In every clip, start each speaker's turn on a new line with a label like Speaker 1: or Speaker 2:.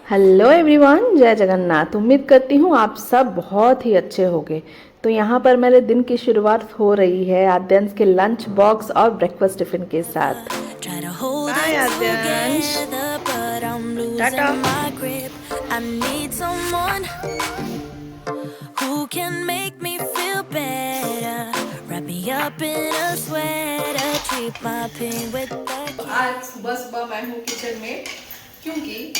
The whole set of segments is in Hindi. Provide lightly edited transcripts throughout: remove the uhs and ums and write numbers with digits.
Speaker 1: हेलो एवरीवन, जय जगन्नाथ। उम्मीद करती हूँ आप सब बहुत ही अच्छे होंगे। तो यहाँ पर मेरे दिन की शुरुआत हो रही है आद्यांश के लंच बॉक्स और ब्रेकफास्ट टिफिन के साथ। बाय आद्यांश, टाटा। आज सुबह सुबह मैं हूँ किचन में, क्योंकि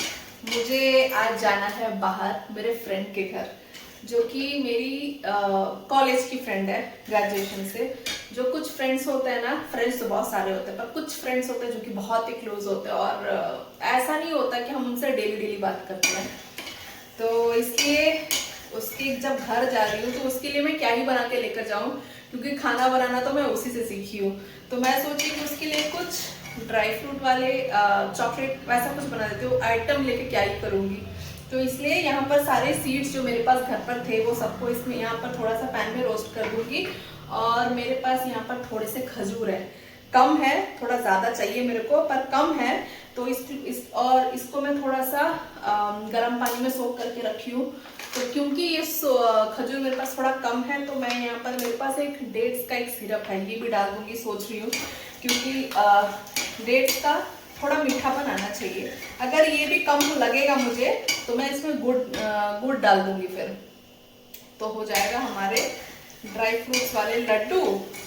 Speaker 1: मुझे आज जाना है बाहर मेरे फ्रेंड के घर, जो कि मेरी कॉलेज की फ्रेंड है ग्रेजुएशन से। जो कुछ फ्रेंड्स होते हैं ना, फ्रेंड्स तो बहुत सारे होते हैं, पर कुछ फ्रेंड्स होते हैं जो कि बहुत ही क्लोज होते हैं, और ऐसा नहीं होता कि हम उनसे डेली डेली बात करते हैं। तो इसलिए उसके जब घर जा रही हूँ तो उसके लिए मैं क्या ही बना के लेकर जाऊँ, क्योंकि खाना बनाना तो मैं उसी से सीखी हूँ। तो मैं सोची कि उसके लिए कुछ ड्राई फ्रूट वाले चॉकलेट वैसा कुछ बना देती हूँ। आइटम लेके क्या ही करूँगी, तो इसलिए यहाँ पर सारे सीड्स जो मेरे पास घर पर थे वो सबको इसमें यहाँ पर थोड़ा सा पैन में रोस्ट कर दूंगी। और मेरे पास यहाँ पर थोड़े से खजूर है, कम है, थोड़ा ज़्यादा चाहिए मेरे को पर कम है। तो इसको मैं थोड़ा सा गर्म पानी में सोख करके रखी हूँ। तो क्योंकि ये खजूर मेरे पास थोड़ा कम है, तो मैं यहाँ पर मेरे पास एक डेट्स का एक सिरप है, ये भी डाल दूंगी सोच रही हूँ, क्योंकि डेट्स का थोड़ा मीठापन आना चाहिए। अगर ये भी कम लगेगा मुझे तो मैं इसमें गुड़ डाल दूंगी, फिर तो हो जाएगा हमारे ड्राई फ्रूट्स वाले लड्डू।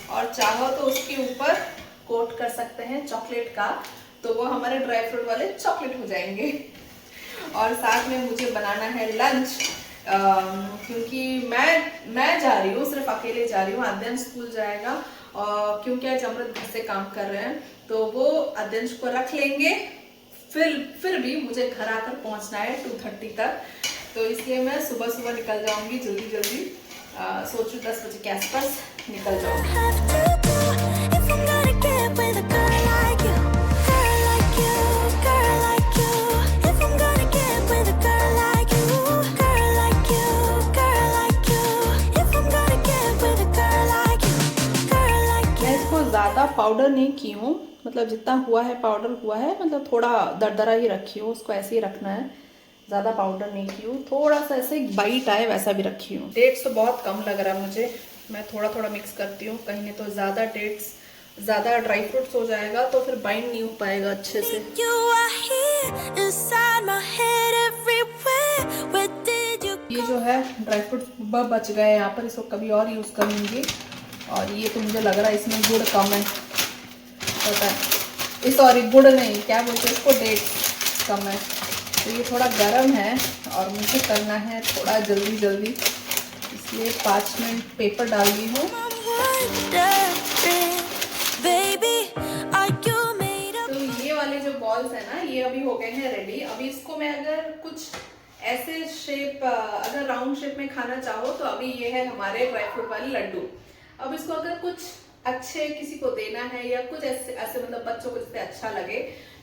Speaker 1: और चाहो तो उसके ऊपर कोट कर सकते हैं चॉकलेट का, तो वो हमारे ड्राई फ्रूट वाले चॉकलेट हो जाएंगे। और साथ में मुझे बनाना है लंच, क्योंकि मैं जा रही हूँ, सिर्फ अकेले जा रही हूँ। आद्यांश स्कूल जाएगा, और क्योंकि आज अमृत घर से काम कर रहे हैं तो वो आद्यांश को रख लेंगे। फिर भी मुझे घर आकर पहुंचना है 2:30 तक, तो इसलिए मैं सुबह सुबह निकल जाऊंगी जल्दी जल्दी। सोचूं 10 बजे के आसपास निकल जाऊंगी। ज़्यादा पाउडर नहीं की हूँ, मतलब जितना हुआ है पाउडर हुआ है, मतलब थोड़ा दरदरा ही रखी हूँ, उसको ऐसे ही रखना है। ज़्यादा पाउडर नहीं की हूँ, थोड़ा सा ऐसे बाइट आए वैसा भी रखी हूँ। डेट्स तो बहुत कम लग रहा है मुझे, मैं थोड़ा थोड़ा मिक्स करती हूँ, कहीं नहीं तो ज़्यादा ड्राई फ्रूट्स हो जाएगा तो फिर बाइंड नहीं हो पाएगा अच्छे से। ये जो है ड्राई फ्रूट्स बच गए यहाँ पर, इसको कभी और यूज़ करूँगी। और ये तो मुझे लग रहा है इसमें गुड़ कम है, पता है, सॉरी गुड़ नहीं, क्या बोलते हैं इसको, डेट्स कम है। तो ये थोड़ा गर्म है और मुझे करना है थोड़ा जल्दी जल्दी, इसलिए 5 मिनट पेपर डाल दी हूँ। तो ये वाले जो बॉल्स है ना, ये अभी हो गए हैं रेडी। अभी इसको मैं अगर कुछ ऐसे शेप, अगर राउंड शेप में खाना चाहो तो अभी ये है हमारे ड्राई फ्रूट वाले लड्डू। अब इसको अगर कुछ अच्छे किसी को देना है या कुछ ऐसे मतलब बच्चों को जिससे अच्छा लगे,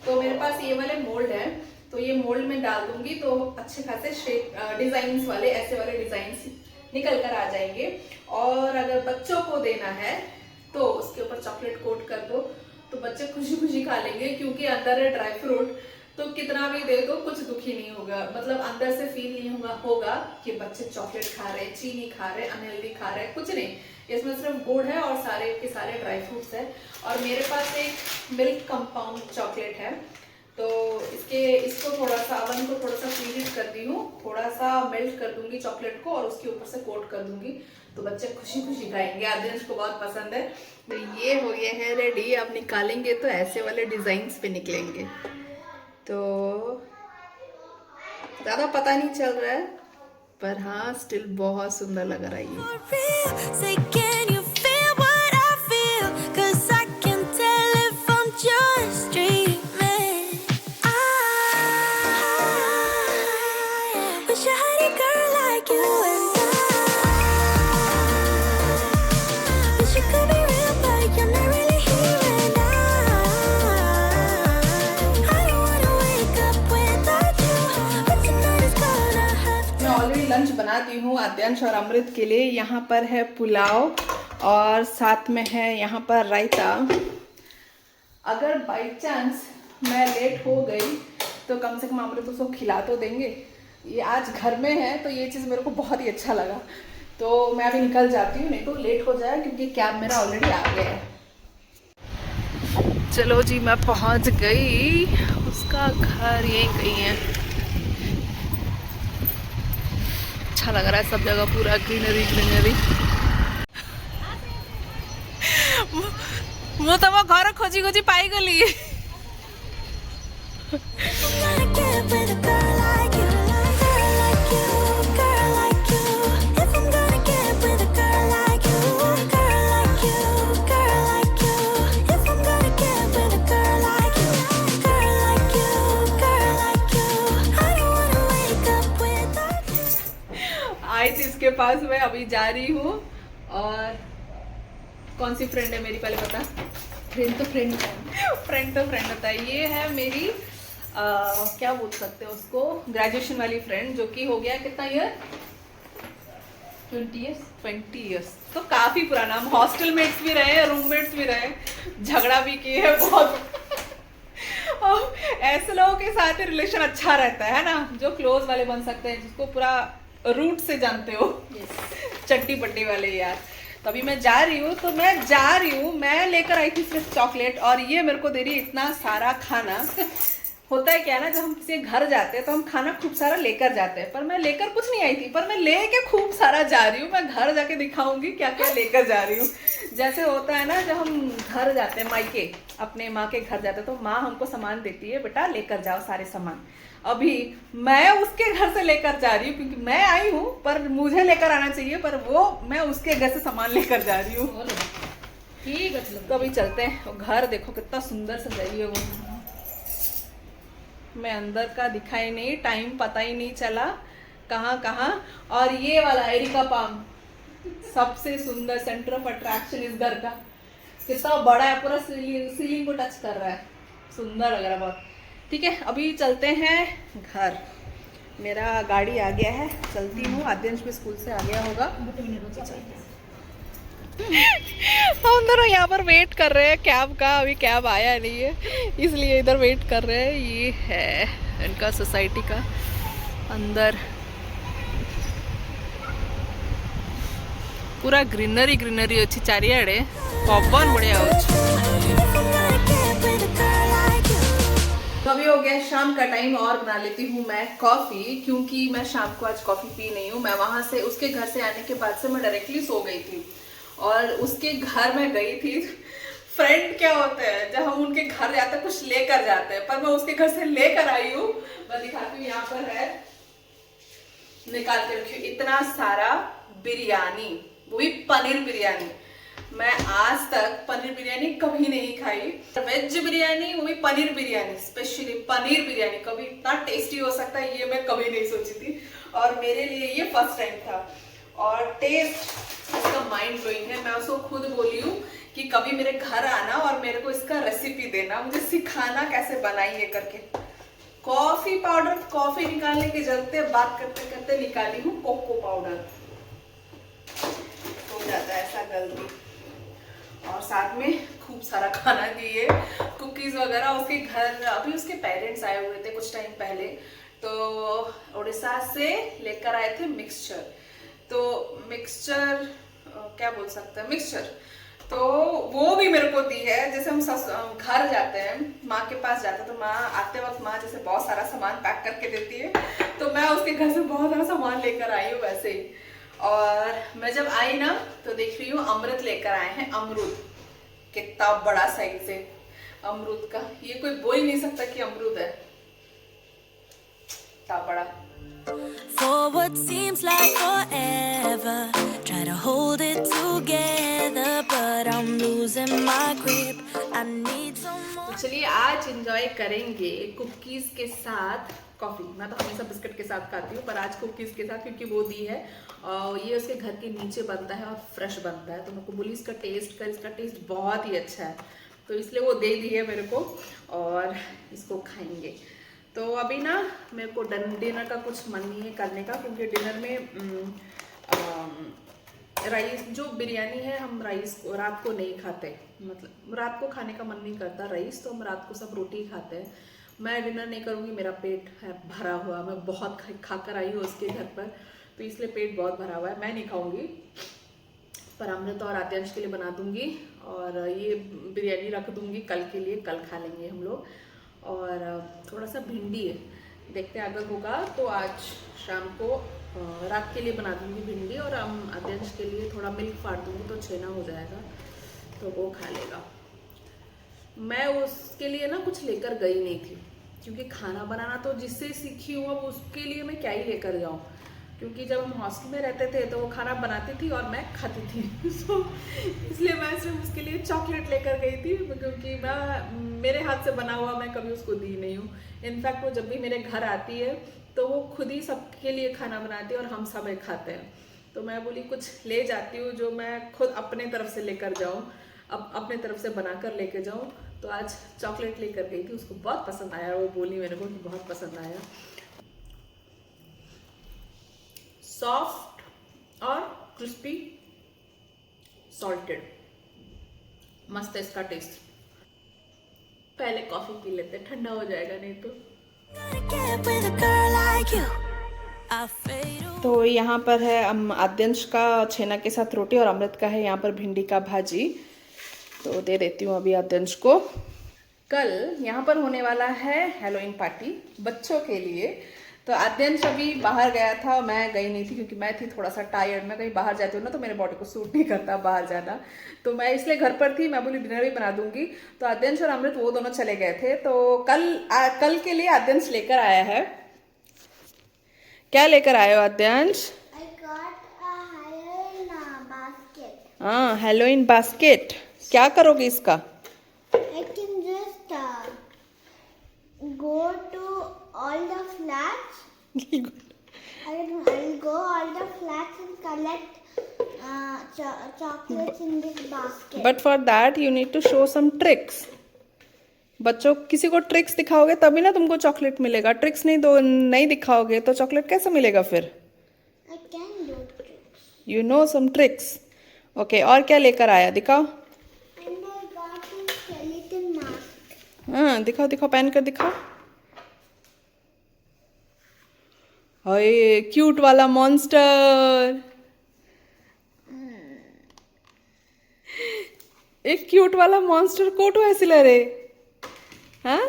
Speaker 1: तो मेरे पास ये वाले मोल्ड है, तो ये मोल्ड में डाल दूंगी तो अच्छे खासे शेप डिजाइन वाले, ऐसे वाले डिजाइन निकल कर आ जाएंगे। और अगर बच्चों को देना है तो उसके ऊपर चॉकलेट कोट कर दो, तो बच्चे खुशी खुशी खा लेंगे, क्योंकि अंदर है ड्राई फ्रूट, तो कितना भी दे दो कुछ दुखी नहीं होगा, मतलब अंदर से फील नहीं होगा कि बच्चे चॉकलेट खा रहे, चीनी खा रहे, अनहेल्दी खा रहे, कुछ नहीं। इसमें सिर्फ गुड़ है और सारे के सारे ड्राई फ्रूट्स है। और मेरे पास एक मिल्क कंपाउंड चॉकलेट है, तो इसको थोड़ा सा अवन को थोड़ा सा प्रीहीट कर दी हूँ, थोड़ा सा मेल्ट कर दूंगी चॉकलेट को और उसके ऊपर से कोट कर दूंगी, तो बच्चे खुशी खुशी खाएंगे। आद्यांश को बहुत पसंद है। तो ये हो गया है रेडी, अब निकालेंगे तो ऐसे वाले डिजाइन पे निकलेंगे, तो ज़्यादा पता नहीं चल रहा है, पर हाँ स्टिल बहुत सुंदर लग रहा है ये। लंच बना दी हूँ आद्यांश और अमृत के लिए। यहाँ पर है पुलाव और साथ में है यहाँ पर रायता। अगर बाई चांस मैं लेट हो गई तो कम से कम अमृत उसको खिला तो देंगे। ये आज घर में है तो ये चीज़ मेरे को बहुत ही अच्छा लगा। तो मैं अभी निकल जाती हूँ, नहीं तो लेट हो जाए क्योंकि कैब मेरा ऑलरेडी आ गया है। चलो जी, मैं पहुँच गई। उसका घर यही कहीं है। अच्छा लग रहा है सब जगह, पूरा ग्रीनरी ग्रीनरी। ମୁଁ ତମ ଘର ଖୋଜି ଖୋଜି ପାଇଗଲି। आई थी इसके पास, मैं अभी जा रही हूँ। और कौन सी फ्रेंड है मेरी, पहले बता। फ्रेंड तो फ्रेंड होता है। ये है मेरी क्या बोल सकते हैं उसको, ग्रेजुएशन वाली फ्रेंड, जो कि हो गया कितना ईयर, 20 ईयर्स। तो काफी पुराना। हम हॉस्टल मेट्स भी रहे, रूममेट्स भी रहे, झगड़ा भी किए हैं बहुत। और ऐसे लोगों के साथ ही रिलेशन अच्छा रहता है ना, जो क्लोज वाले बन सकते हैं, जिसको पूरा रूट से जानते हो। चट्टी पट्टी वाले यार। तो अभी मैं जा रही हूँ, मैं लेकर आई थी सिर्फ चॉकलेट, और ये मेरे को दे रही है इतना सारा खाना। होता है क्या ना, जब हम किसी घर जाते हैं तो हम खाना खूब सारा लेकर जाते हैं, पर मैं लेकर कुछ नहीं आई थी, पर मैं लेके खूब सारा जा रही हूँ। मैं घर जाके दिखाऊंगी क्या क्या लेकर जा रही हूँ। जैसे होता है ना, जब हम घर जाते हैं, मायके अपने माँ के घर जाते हैं, तो माँ हमको सामान देती है, बेटा लेकर जाओ सारे सामान। अभी मैं उसके घर से लेकर जा रही हूँ, क्योंकि मैं आई हूँ पर मुझे लेकर आना चाहिए, पर वो मैं उसके घर से सामान लेकर जा रही हूँ। ठीक है, तो अभी चलते हैं। घर देखो कितना सुंदर सजाई है वो। मैं अंदर का दिखाई नहीं, टाइम पता ही नहीं चला कहाँ। और ये वाला एरिका पाम, सबसे सुंदर सेंटर ऑफ अट्रैक्शन इस घर का। कितना बड़ा है, पूरा सीलिंग को टच कर रहा है, सुंदर लग रहा है बहुत। ठीक है, अभी चलते हैं घर। मेरा गाड़ी आ गया है, चलती हूँ। आद्यांश भी स्कूल से आ गया होगा। हम दोनों यहाँ पर वेट कर रहे हैं कैब का। अभी कैब आया नहीं है, इसलिए इधर वेट कर रहे हैं। ये है इनका सोसाइटी का अंदर, पूरा ग्रीनरी ग्रीनरी अच्छी चारियाड़े, पवन बढ़िया हो। तो अभी हो गया शाम का टाइम, और बना लेती हूँ मैं कॉफी, क्योंकि मैं शाम को आज कॉफी पी नहीं हूँ। मैं वहां से, उसके घर से आने के बाद से मैं डायरेक्टली सो गई थी, और उसके घर में गई थी। फ्रेंड क्या होते हैं, जब हम उनके घर जाते हैं कुछ लेकर जाते हैं, पर मैं उसके घर से लेकर आई हूँ। मैं दिखाती हूँ, यहाँ पर है, निकाल के रखी हूँ, इतना सारा बिरयानी, वो भी पनीर बिरयानी। मैं आज तक पनीर बिरयानी कभी नहीं खाई। वेज बिरयानी, वो भी पनीर बिरयानी, स्पेशली पनीर बिरयानी, कभी इतना टेस्टी हो सकता है ये मैं कभी नहीं सोची थी, और मेरे लिए ये फर्स्ट टाइम था। और टेस्ट इसका माइंड ब्लोइंग है। मैं उसको खुद बोली हूँ कि कभी मेरे घर आना और मेरे को इसका रेसिपी देना, मुझे सिखाना कैसे बनाई है करके। कॉफी पाउडर, कॉफी निकालने के चलते बात करते करते निकाली हूँ कोको पाउडर, हो जाता है ऐसा गलती। और साथ में खूब सारा खाना दिए, कुकीज वगैरह। उसके घर अभी उसके पेरेंट्स आए हुए थे कुछ टाइम पहले, तो उड़ीसा से लेकर आए थे मिक्सचर। तो मिक्सचर क्या बोल सकते हैं, मिक्सचर, तो वो भी मेरे को दी है। जैसे हम घर जाते हैं, माँ के पास जाते हैं, तो माँ आते वक्त माँ जैसे बहुत सारा सामान पैक करके देती है, तो मैं उसके घर से बहुत सारा सामान लेकर आई हूँ वैसे ही। और मैं जब आई ना, तो देख रही हूँ अमृत लेकर आए हैं, अमरूद, कितना बड़ा साइज है अमरूद का। ये कोई बोल ही नहीं सकता कि अमरूद है, इतना बड़ा।
Speaker 2: For what seems like forever, try to hold it together, but I'm losing my grip. I need some more.
Speaker 1: तो चलिए आज एंजॉय करेंगे कुकीज के साथ कॉफी। मैं तो हमेशा बिस्किट के साथ खाती हूँ, पर आज कुकीज के साथ, क्योंकि वो दी है और ये उसके घर के नीचे बनता है और फ्रेश बनता है। तो मेरे को बोली इसका टेस्ट बहुत ही अच्छा है, तो इसलिए वो दे दी है मेरे को, और इसको खाएंगे। तो अभी ना मेरे को डिनर का कुछ मन नहीं है करने का, क्योंकि डिनर में राइस जो बिरयानी है, हम राइस रात को नहीं खाते, मतलब रात को खाने का मन नहीं करता राइस, तो हम रात को सब रोटी ही खाते हैं। मैं डिनर नहीं करूँगी, मेरा पेट है भरा हुआ, मैं बहुत खा कर आई हूँ उसके घर पर, तो इसलिए पेट बहुत भरा हुआ है, मैं नहीं खाऊंगी। पर अमृत और आद्यांश के लिए बना दूंगी, और ये बिरयानी रख दूंगी कल के लिए, कल खा लेंगे हम लोग। और थोड़ा सा भिंडी है, देखते हैं अगर होगा तो आज शाम को रात के लिए बना दूंगी भिंडी, और आद्यांश के लिए थोड़ा मिल्क फाड़ दूंगी तो छेना हो जाएगा, तो वो खा लेगा। मैं उसके लिए ना कुछ लेकर गई नहीं थी, क्योंकि खाना बनाना तो जिससे सीखी हूँ, अब उसके लिए मैं क्या ही लेकर जाऊँ, क्योंकि जब हम हॉस्टल में रहते थे तो वो खाना बनाती थी और मैं खाती थी सो इसलिए मैं सिर्फ उसके लिए चॉकलेट लेकर गई थी, क्योंकि मैं मेरे हाथ से बना हुआ मैं कभी उसको दी नहीं हूँ। इनफैक्ट वो जब भी मेरे घर आती है तो वो खुद ही सबके लिए खाना बनाती है और हम सब खाते हैं। तो मैं बोली कुछ ले जाती हूँ जो मैं खुद अपने तरफ से लेकर जाऊँ, अपने तरफ से बनाकर लेके जाऊँ। तो आज चॉकलेट लेकर गई थी, उसको बहुत पसंद आया, वो बोली मेरे को कि बहुत पसंद आया। सॉफ्ट और क्रिस्पी, सॉल्टेड, मस्त है इसका टेस्ट। पहले कॉफी पी लेते, ठंडा हो जाएगा नहीं तो। तो यहाँ पर है आद्यांश का छेना के साथ रोटी, और अमृत का है यहाँ पर भिंडी का भाजी। तो दे देती हूँ अभी आद्यांश को। कल यहाँ पर होने वाला है हैलोवीन पार्टी बच्चों के लिए। तो आद्यांश अभी बाहर गया था, मैं गई नहीं थी क्योंकि मैं थी थोड़ा सा टायर्ड। मैं कहीं बाहर जाती हूँ ना तो मेरे बॉडी को सूट नहीं करता बाहर जाना, तो मैं इसलिए घर पर थी। मैं बोली डिनर भी बना दूंगी। तो आद्यांश और अमृत वो दोनों चले गए थे। तो कल के लिए आद्यांश लेकर आया है। क्या लेकर आए हो आद्यांश? हाँ, हैलोवीन बास्केट। क्या करोगे इसका?
Speaker 3: I can just go to all the flats. I'll go all the flats and collect chocolates in this basket.
Speaker 1: But for that you need to show some tricks. बच्चों किसी को ट्रिक्स दिखाओगे तभी ना तुमको चॉकलेट मिलेगा। ट्रिक्स नहीं दिखाओगे तो चॉकलेट कैसे मिलेगा फिर?
Speaker 3: I can do tricks.
Speaker 1: You know some tricks. Okay, और क्या लेकर आया दिखाओ।
Speaker 3: And I got a skeleton mask.
Speaker 1: हाँ दिखाओ दिखाओ, पहन कर दिखाओ। हाय क्यूट वाला मॉन्स्टर, एक क्यूट वाला मॉन्स्टर कोटो ऐसे रे। हाँ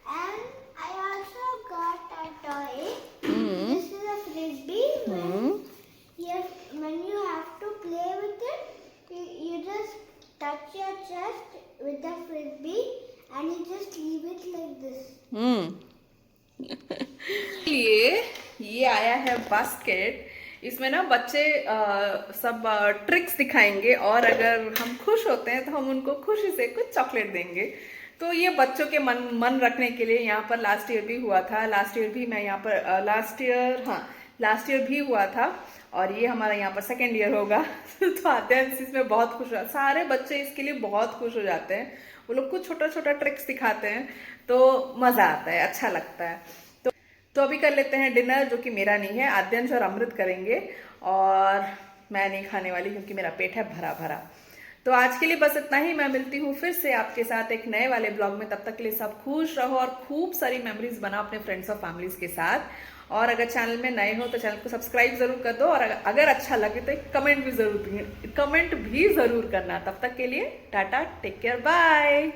Speaker 3: And I also got a toy. This is a frisbee. When you have to play with it, you just touch your chest with the frisbee and you just leave it like this.
Speaker 1: ये आया है बास्केट। इसमें ना बच्चे सब ट्रिक्स दिखाएंगे, और अगर हम खुश होते हैं तो हम उनको खुशी से कुछ चॉकलेट देंगे। तो ये बच्चों के मन रखने के लिए यहाँ पर लास्ट ईयर भी हुआ था। लास्ट ईयर भी मैं यहाँ पर लास्ट ईयर भी हुआ था, और ये हमारा यहाँ पर सेकेंड ईयर होगा। तो आद्यांश इसमें बहुत खुश हो, सारे बच्चे इसके लिए बहुत खुश हो जाते हैं। वो लोग कुछ छोटा छोटा ट्रिक्स दिखाते हैं तो मज़ा आता है, अच्छा लगता है। तो अभी कर लेते हैं डिनर, जो कि मेरा नहीं है, आद्यांश और अमृत करेंगे, और मैं नहीं खाने वाली क्योंकि मेरा पेट है भरा भरा। तो आज के लिए बस इतना ही। मैं मिलती हूँ फिर से आपके साथ एक नए वाले ब्लॉग में। तब तक के लिए सब खुश रहो और खूब सारी मेमोरीज बनाओ अपने फ्रेंड्स और फैमिलीज के साथ। और अगर चैनल में नए हो तो चैनल को सब्सक्राइब जरूर कर दो, और अगर अच्छा लगे तो एक कमेंट भी जरूर करना। तब तक के लिए टाटा, टेक केयर, बाय।